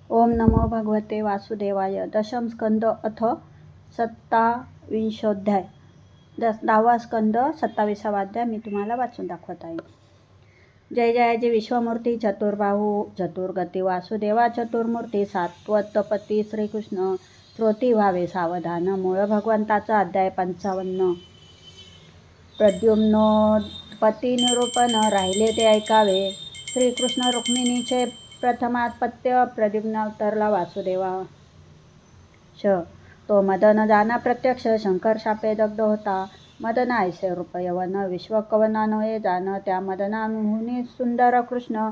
ओम नमो भगवते वासुदेवाय. दशम स्कंद अथ 27 10वा स्कंद 27वा अध्याय मी तुम्हाला वाचून दाखवत आहे. जय जयाजी विश्वमूर्ती चतुर्बाहू चतुर्गती वासुदेवा चतुर्मूर्ती सात्वतपती श्रीकृष्ण श्रोती व्हावे सावधान. मूळ भगवंताचा अध्याय 55. प्रद्युम्नोत्पत्ती निरूपण राहिले ते ऐकावे. श्रीकृष्ण रुक्मिणीचे प्रथमात्पत्य. प्रद्युम्न अवतरला वासुदेवाश. तो मदन जाना प्रत्यक्ष. शंकर शापे दग्ध होता. मदन ऐसे रूप यवन विश्वकवना नये जान. त्या मदनाहुनी सुंदर कृष्ण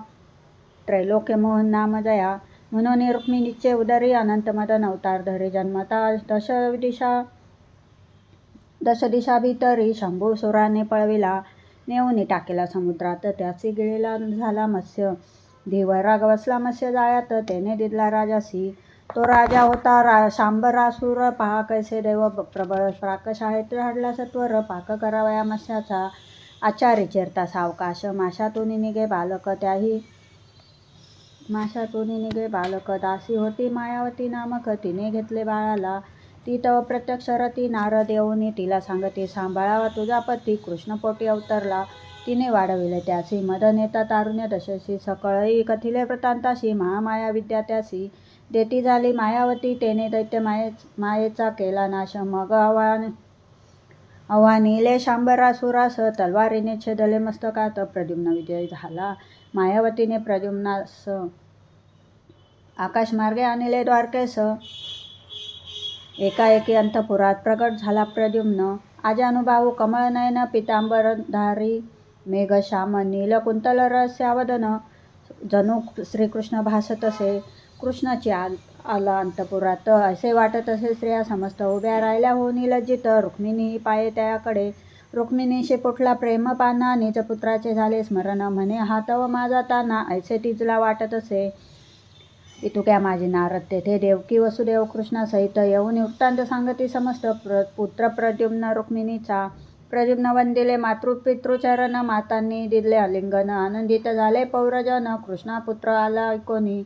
त्रैलोक्य मोहन नाम जया. म्हणून रुक्मिणीचे उदरी अनंत मदन अवतार धरे. जन्मता दश दिशा भीतरी शंभूसुराने पळविला. नेऊन टाकेला समुद्रात. त्याची गिळीला झाला मत्स्य. धीवराग बसला मत्स्य जाळ्यात. त्याने दिदला राजासी. तो राजा होता शांबरासुर. पहा कैसे देव प्रबळ. प्राकशाळेत हाडला सत्वर. पाक करावया मत्स्याचा. आचारी चिरता सावकाश. माशातून निघे बालक. त्याही माशातून निघे बालक. दासी होती मायावती नामक. तिने घेतले बाळाला. ती तव प्रत्यक्ष रती. नारद येऊन तिला सांगते सांभाळावा तुझा पती. कृष्णपोटी अवतरला. तिने वाढविले त्यासी. मदन येता तारुण्य दशसी. सकळई कथिले वृत्तांताशी. महामाया विद्या त्यासी देती झाली मायावती. तेने दैत्य मायेचा केला नाश. मग आव्हानिले शांबरासुरास. तलवारीने छेदले मस्तकात. प्रद्युम्न विजयी झाला. मायावतीने प्रद्युम्नास आकाशमार्गे आणले द्वारकेस. एकाएकी अंतपुरात प्रगट झाला प्रद्युम्न. आजानुबाहू कमळनयन पितांबरधारी. मेघश्याम नील कुंतल रहस्यावदन. जणू श्रीकृष्ण भासतसे. कृष्णाची आला अंतपुरात. असे वाटत असे स्त्रिया समस्त उभ्या राहिल्या होऊन लज्जित. रुक्मिणी पाये त्याकडे. रुक्मिणीशी फुटला प्रेम पाना. निज पुत्राचे झाले स्मरण. म्हणे हा तव माझा ताना. ऐसे तिजला वाटत असे. इतुक्या माझी नारद तेथे देवकी वसुदेव कृष्णासहित येऊन वृत्तांत सांगती समस्त. पुत्र प्रद्युम्न रुक्मिणीचा. प्रद्युम्न वंदिले मातृपितृचरण. मातांनी दिले आलिंगन. आनंदित झाले पौरजन. कृष्णापुत्र आला ऐकोनी.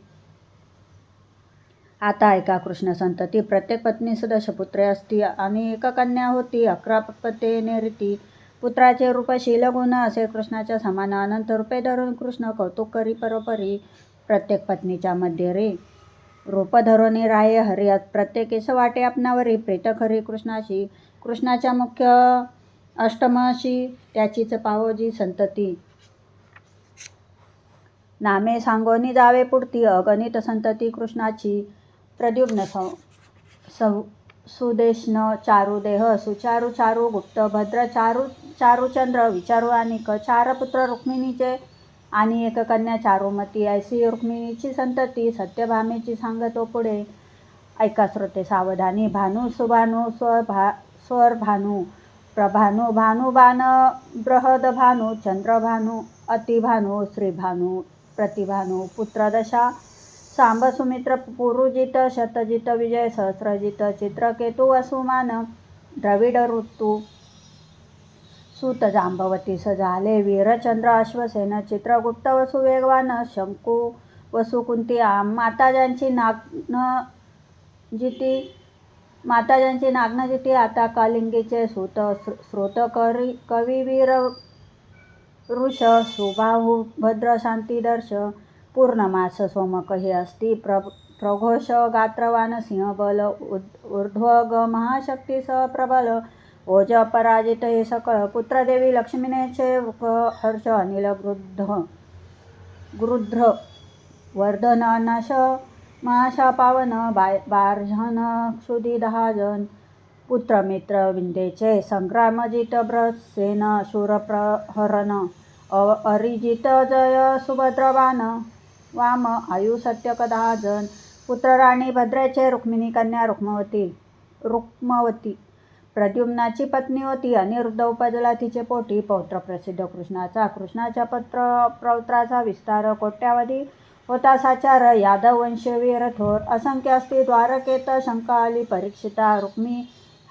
आता ऐका कृष्ण संतती. प्रत्येक पत्नीस 10 पुत्रे असती आणि 1 कन्या होती. 11 पत्नीने रीती. पुत्राचे रूप शील गुण असे कृष्णाच्या समान. अनंत रूपे धरून कृष्ण कौतुक करी परोपरी. प्रत्येक पत्नीच्या मध्ये रे. रूप धरोनी राये हरी. प्रत्येकीस वाटे आपणावरी. प्रीत खरी कृष्णाशी. कृष्णाच्या मुख्य अष्टमशी. त्याचीच पावोजी संतती. नामे सांगोनी जावे पुढती. अगणित संतती कृष्णाची. प्रद्युम्न सुदेष्ण चारुदेह. सुचारु चारु गुप्त भद्र. चारुचंद्र विचारू अनिक. 4 पुत्र रुक्मिणीचे आणि 1 कन्या चारुमती. ऐसी रुक्मिणीची संतती. सत्यभामेची सांगतो पुढे. ऐका श्रोते सावधानी. भानू सुभानू स्वरभानू प्रभानू भानुबाण बृहदभानू चंद्रभानू अतिभानू श्रीभानू प्रतिभानू. पुत्र दशा सांब सुमित्र पुरुजित शतजित विजय सहस्रजित चित्रकेतू वसुमान द्रविड ऋतू सूत जांबवतीस झाले वीरचंद्र अश्वसेन चित्रगुप्त वसु वेगवान शंकू वसु कुंती. माताजांची नाग्नजिती. आता कालिंगीचे सूत श्रोत कविवीर ऋष सुबाहू भद्र शांतीदर्श. पूर्णमास सोमक हे असती. प्रघोष गात्रवान सिंहबल. ऊर्ध्वग महाशक्ती प्रबल. ओज अपराजित हे सकळ. पुत्रदेवी लक्ष्मीनेचे वृक हर्ष अनिल गृध्र वर्धन अनाश महाशा पावन. बार्झन क्षुधी 10 जन. पुत्रमित्र विंध्येचे संग्रामजित ब्रसेन शूरप्रहरण. अरिजित जय सुभद्रबाण वाम आयु सत्यक 10 जन. पुत्र राणी भद्रेचे रुक्मिणी कन्या रुक्मवती प्रद्युम्नाची पत्नी होती. अनिरुद्ध उपजला तिचे पोटी. पौत्र प्रसिद्ध कृष्णाचा. कृष्णाच्या पौत्राचा विस्तार कोट्यावधी होता साचार. यादव वंशीय वीर थोर असंख्य असती द्वारकेत. शंका आली परीक्षिता.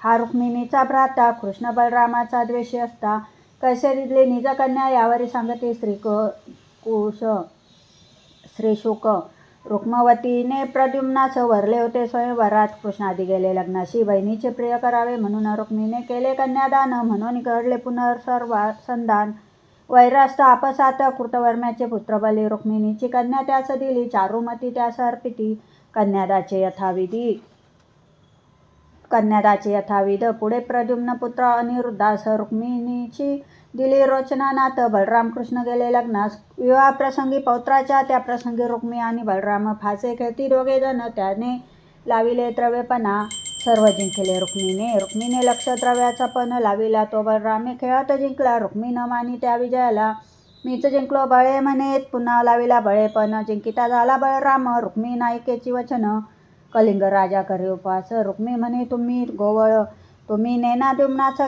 हा रुक्मिणीचा भ्राता. कृष्ण बलरामाचा द्वेषी असता. कैसे दिदली निज कन्या यावरी सांगते श्रीशुक. रुक्मवतीने प्रद्युम्नास वरले होते स्वयंवरात. कृष्णादी गेले लग्नाशी, बहिणीचे प्रिय करावे म्हणून रुक्मिणीने केले कन्यादान. म्हणून घडले पुनर्संधान. वैरास्त आपसात कृतवर्म्याचे पुत्र बली. रुक्मिणीची कन्या त्यास दिली, चारुमती त्यास अर्पिती. कन्यादाचे यथाविध. पुढे प्रद्युम्न पुत्र अनिरुद्धास रुक्मिणीची दिली रोचना नाथ. बलराम कृष्ण गेले लग्नास. विवाहप्रसंगी पौत्राच्या, त्या प्रसंगी रुक्मी आणि बलराम फासे खेळती दोघे जण. त्याने लाविले द्रव्यपणा, सर्व जिंकले रुक्मीने लक्ष द्रव्याचा पण लाविला. तो बलरामे खेळात जिंकला. रुक्मी न मानी त्या विजयाला, मीच जिंकलो बळे म्हणेत. पुन्हा लाविला बळे पण, जिंकिता झाला बलराम. रुक्मी नायिकेची वचन, कलिंग राजा करे उपवास. रुक्मी म्हणे तुम्ही गोवळ, तुम्ही नेमाद्युम्नाचा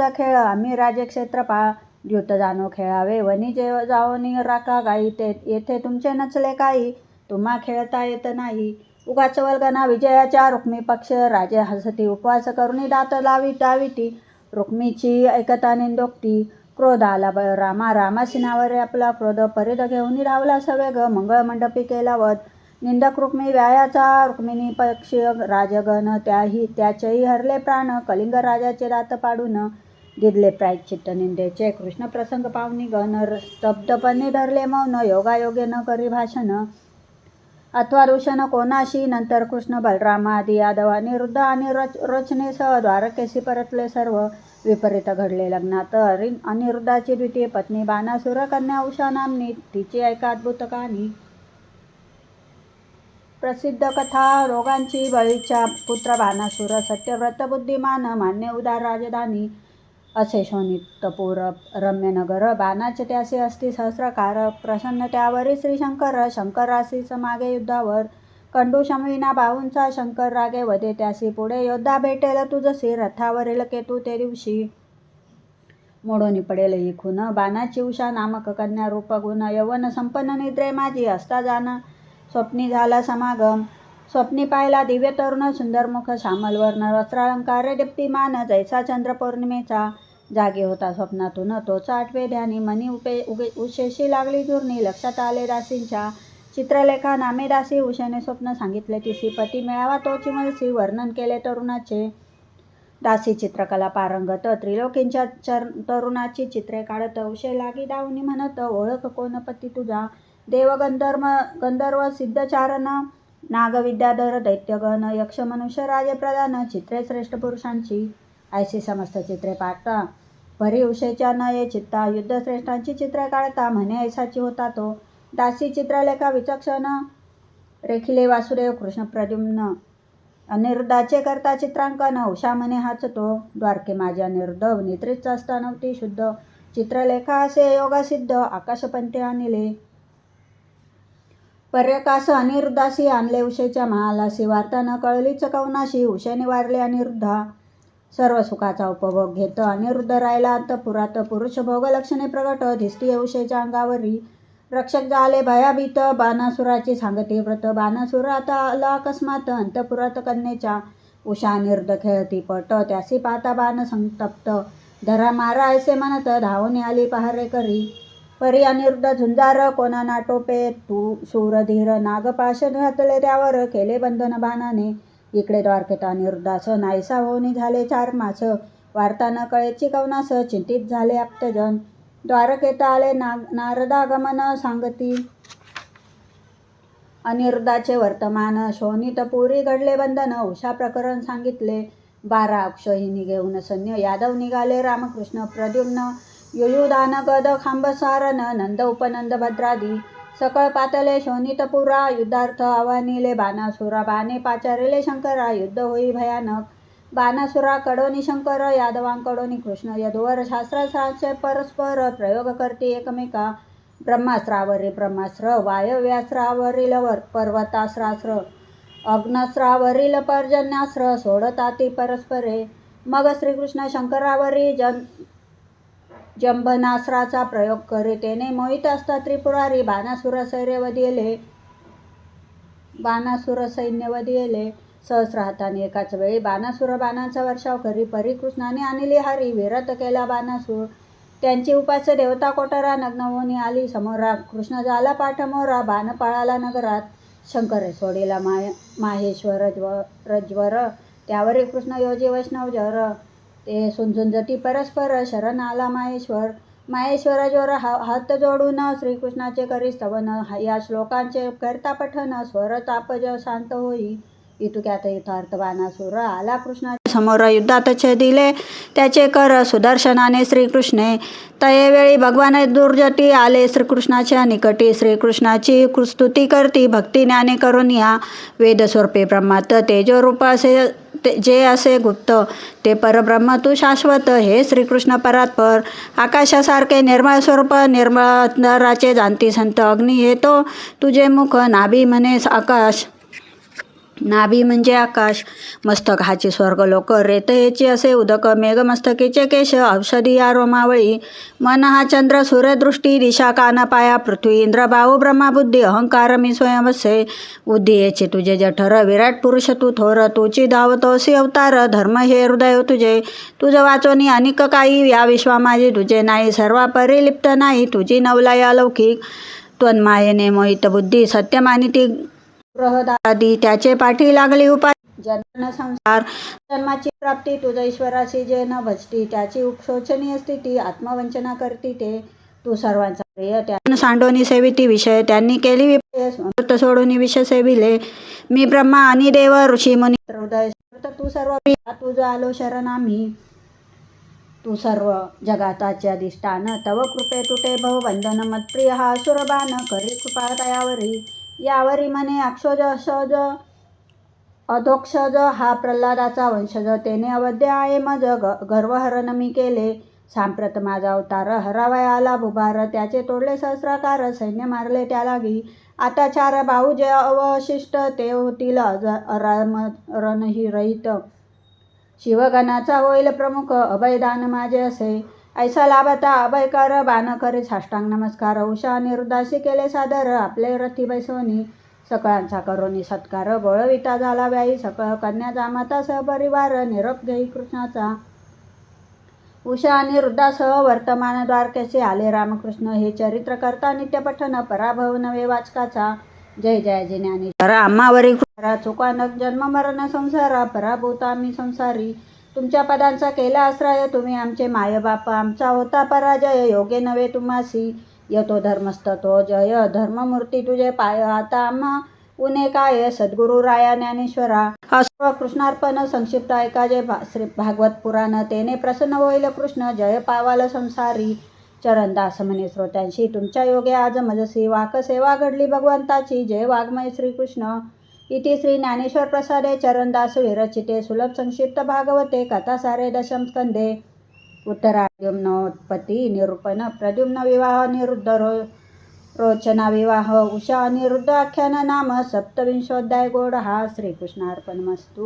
खेळ. आम्ही राजे क्षेत्रपाळ, द्यूत जाणो खेळावे. वनी जाओनी राखा गाई, येथे तुमचे नचले काही. तुम्हा खेळता येत नाही. उगाच वल्गना विजयाच्या. रुक्मी पक्ष राजे हसती, उपवास करुणी दात दाविती. रुक्मीची ऐकता निंदोक्ती. क्रोध आला बळरामा, रामासिनावरे आपला क्रोध. परिध घेऊन धावला सवेग, मंगळमंडपी केला वध. निंदक रुक्मी व्यायाचा, रुक्मिणी पक्षी राजगण. त्याचेही हरले प्राण, कलिंग राजाचे दात पाडून. दिदले प्रायश्चित्त निंदेचे, कृष्ण प्रसंग पावनी गण. स्तब्धपणे धरले मौन, योगायोगे न करी भाषण. अथवा दूषण कोणाशी. नंतर कृष्ण बलरामादी यादव अनिरुद्ध आणि रोचनेसह द्वारकेशी परतले सर्व. विपरीत घडले लग्नात अनिरुद्धाची द्वितीय पत्नी बाणासुर कन्या उषा नामनी. तिची ऐका अद्भुत कहाणी. प्रसिद्ध कथा रोगांची. बळीचा पुत्र बाणासुर, सत्यव्रत बुद्धिमान, मान्य उदार राजधानी. असे शोणितपूर रम्य नगर. बाणाचे त्यासी असती सहस्रकार. प्रसन्न त्यावरी श्रीशंकर, शंकरासी समागे युद्धावर. कंडू शमविना बाहूंचा, शंकर रागे वधे त्यासी. पुढे योद्धा भेटेल तुझसी, रथावरील केतू ते दिवशी. मोडोनी पडेल ही खून, बाणाची उषा नामक कन्या रूप गुण. यवन संपन्न निद्रे माझी, असता जाण स्वप्नी झाला समागम. स्वप्नी पाहिला दिव्य तरुण, सुंदर मुख, श्यामल वर्ण, वस्त्रालंकार दीप्तिमान, जैसा चंद्र पौर्णिमेचा. जागी होता स्वप्नातून तोच आठवे ध्यानी. मनी उशेशी लागली चूर्णी, लक्षात आले दासींच्या. चित्रलेखा नामे दासी, उषेने स्वप्न सांगितले तिसी. पती मिळावा तोची मनसी, वर्णन केले तरुणाचे. दासी चित्रकला पारंगत, त्रिलोकींच्या तरुणाची चित्रे काढत. उशे लागी दावणी म्हणत, ओळख कोण पती तुझा. देव गंधर्व सिद्धचारण, नाग विद्याधर दैत्यगण, यक्ष मनुष्य राजे प्रधान. चित्रे श्रेष्ठ पुरुषांची, ऐशी समस्त चित्रे पाहता. परी उशेच्या न ये चित्ता, युद्धश्रेष्ठांची चित्रे काढता. म्हणे ऐसाची होता तो. दासी चित्रलेखा विचक्षण, रेखिले वासुदेव कृष्ण प्रद्युम्न. अनिरुद्धाचे करता चित्रांकन, उषा म्हणे हाच तो. द्वारके माझे अनिरुद्ध, निद्रित असता नव्हती शुद्ध. चित्रलेखा असे योगासिद्ध, आकाशपंथे आणले. पर्यकास अनिरुद्धासी, आणले उशेच्या महालासी. वार्ता न कळलीच कौनाशी, उशेने वारले अनिरुद्धा. सर्व सुखाचा उपभोग घेत अनिरुद्ध राहिला अंतपुरात. पुरुष भोग लक्षणे प्रगट, दिसती उशेच्या अंगावरी. रक्षक झाले भयाभीत, बाणासुराची सांगती व्रत. बाणासुर आता आला अकस्मात, अंतपुरात कन्येच्या. उषा अनिरुद्ध खेळती पट, त्यासी पाहता बाण संतप्त. धरा मारा ऐसे म्हणत, धावून आली पहारे करी. परी अनिरुद्ध झुंजार, कोणा नाटोपे तू शूरधीर. नागपाश घातले त्यावर, केले बंधन बाणाने. इकडे द्वारकेत अनिरुद्धास, नाहीसा होऊन झाले 4 मास. वार्ता न कळेची कौनास, चिंतित झाले आप्तजन. द्वारकेत आले नारदागमन, सांगती अनिरुद्धाचे वर्तमान. शोणितपुरी घडले बंधन, उषा प्रकरण सांगितले. 12 अक्षौहिणी घेऊन सैन्य, यादव निघाले रामकृष्ण प्रद्युम्न. युयुधान गद खांबसारन, नंद उपनंद भद्रादी. सकळ पातले शोणितपुरा, युद्धार्थ आव्हानिले बाणासुरा. बाणे पाचारिले शंकरा, युद्ध होई भयानक. बाणासुरा कडोनी शंकर, यादवांकडोनी कृष्ण. यदुवर शास्त्रास्त्रांचे परस्पर, प्रयोग करती एकमेका. ब्रह्मास्त्रावरील ब्रह्मास्त्र, वायव्यास्त्रावरील पर्वतास्त्रास्त्र. अग्नस्त्रावरील पर्जन्यास्त्र, सोडताती परस्परे. मग श्रीकृष्ण शंकरावरी जंभनास्त्राचा प्रयोग करे. तेने मोहित असता त्रिपुरारी. बाणासुर सैन्य वधिले. सहस्र हाताने एकाच वेळी बाणासुर बाणांचा वर्षाव करी. परी कृष्णाने आणली हारी, विरत केला बाणासूर. त्यांची उपास्य देवता कोटरा नग्न होऊन आली समोरा. कृष्ण झाला पाठमोरा, बाण पाळाला नगरात. शंकरे सोडिला माहेश्वर रज्वर, त्यावरी कृष्ण योजी वैष्णव जर. ते सुंझुंजती परस्पर, शरण आला माहेश्वर. माहेश्वर जोर हात जोडून श्रीकृष्णाचे करी स्तवन. या श्लोकांचे करता पठन, स्वर तापज शांत होई. इतुक्यात युथार्थ बाणासुर आला कृष्णाच्या समोर. युद्धात छेदिले त्याचे कर सुदर्शनाने श्रीकृष्णे. तयेवेळी भगवान दुर्जटी आले श्रीकृष्णाच्या निकटी. श्रीकृष्णाची स्तुती करती भक्ती ज्ञाने करून या. वेदस्वरूपे ब्रह्मात तेजोरूप असे जे असे गुप्त, ते परब्रह्म तू शाश्वत. हे श्रीकृष्ण परात्पर, आकाशासारखे निर्मळ स्वरूप. निर्मळ अंतराचे जाणती संत. अग्नी येतो तुझे मुख, नाभी म्हणे आकाश. नाभी म्हणजे आकाश. मस्तक हाची स्वर्गलोक, रेत हेची असे उदक. मेघमस्तकीचे केश, औषधी या रोमावळी. मन हा चंद्र, सूर्यदृष्टी, दिशा कान पाया पृथ्वी. इंद्र बाहू ब्रह्मा बुद्धी, अहंकार मी स्वयंवसे. बुद्धी हेची तुझे जठर, विराट पुरुष तू थोर. तुची धावतोसी अवतार, धर्म हे हृदय तुझे. तुझ वाचोनी अनिक काही, या विश्वा माझी तुझे नाही. सर्व परिलिप्त नाही तुझी नवलय अलौकिक. त्वन्मायेने मोहित बुद्धी, सत्य मानिती बृहदादी. त्याचे पाठी लागली उपाधी, जन्म संसार. जन्माची प्राप्ती तुझ ईश्वराशी जे न भजती. त्याची उपशोचनीय स्थिती, आत्मवंचना करती ते. तू सर्वांचा प्रिय, त्या सांडोनी सेविती विषय. त्यांनी केली विपर्यय, सोडून विषय सेविले. मी ब्रह्मा आणि देव ऋषी मुनी हृदय. तू सर्व प्रिय, तुझ आलो शरण आम्ही. तू सर्व जगाताचे अधिष्ठान, तव कृपे तुटे भवबंधन. मत्प्रिय हा असुरबाण, करी कृपा तयावरी. यावरी म्हणे अक्षोज अक्षोज अधोक्षज, हा प्रल्हादाचा वंशज. तेने अवध्य आहे मज, गर्वहरण मी केले. सांप्रत माझा अवतार, हरावया आला भुभार. त्याचे तोडले सहस्राकार, सैन्य मारले त्या लागी. आता चार बाहू जे अवशिष्ट, ते होतील अरामरणही रहित. शिवगणाचा होईल प्रमुख, अभयदान माझे असे. ऐसा लाभता अभयकर, बाण करे साष्टांग नमस्कार. उषा अनिरुद्धाशी केले सादर, आपले रथी बैसोनी. सकळांचा करोनी सत्कार, बोळविता झाला व्यायी. सकळ कन्या जामाता सहपरिवार, निरोप घेई कृष्णाचा. उषा अनिरुद्धासह वर्तमान द्वारकेचे आले रामकृष्ण. हे चरित्र करता नित्यपठन, पराभव नवे वाचकाचा. जय जय ज्ञानेश्वर. आम्हावरी कृपा, चुका न जन्म मरण संसारा. पराभूता मी संसारी, तुमच्या पदांचा केला आश्रय. तुम्ही आमचे माय बाप, आमचा होता पराजय. योगे नवे तुम्हासी, येतो धर्मस्थ तो जय. धर्ममूर्ती तुझे पाय, आता आम्हा उने काय. सद्गुरु राया ज्ञानेश्वरा. असर्व कृष्णार्पण, संक्षिप्त ऐकाजे श्री भागवत पुराण. तेने प्रसन्न होईल कृष्ण, जय पावाल संसारी. चरणदास म्हणे श्रोत्यांशी, तुमच्या योगे आज मजसी. वाक सेवा घडली भगवंताची, जय वाङ्मय श्रीकृष्ण. इति श्री ज्ञानेश्वर प्रसादे चरणदास विरचिते. सुलभ संक्षिप्त भागवते कथासारे दशम स्कंदे. उत्तराद्युम्नोत्पत्ती निरूपण. प्रद्युम्न विवाह अनिरुद्ध रोचना विवाह. उषा अनिरुद्ध आख्यान नाम. सप्तविंशोऽध्याय गोड हा. श्रीकृष्णार्पणमस्तु.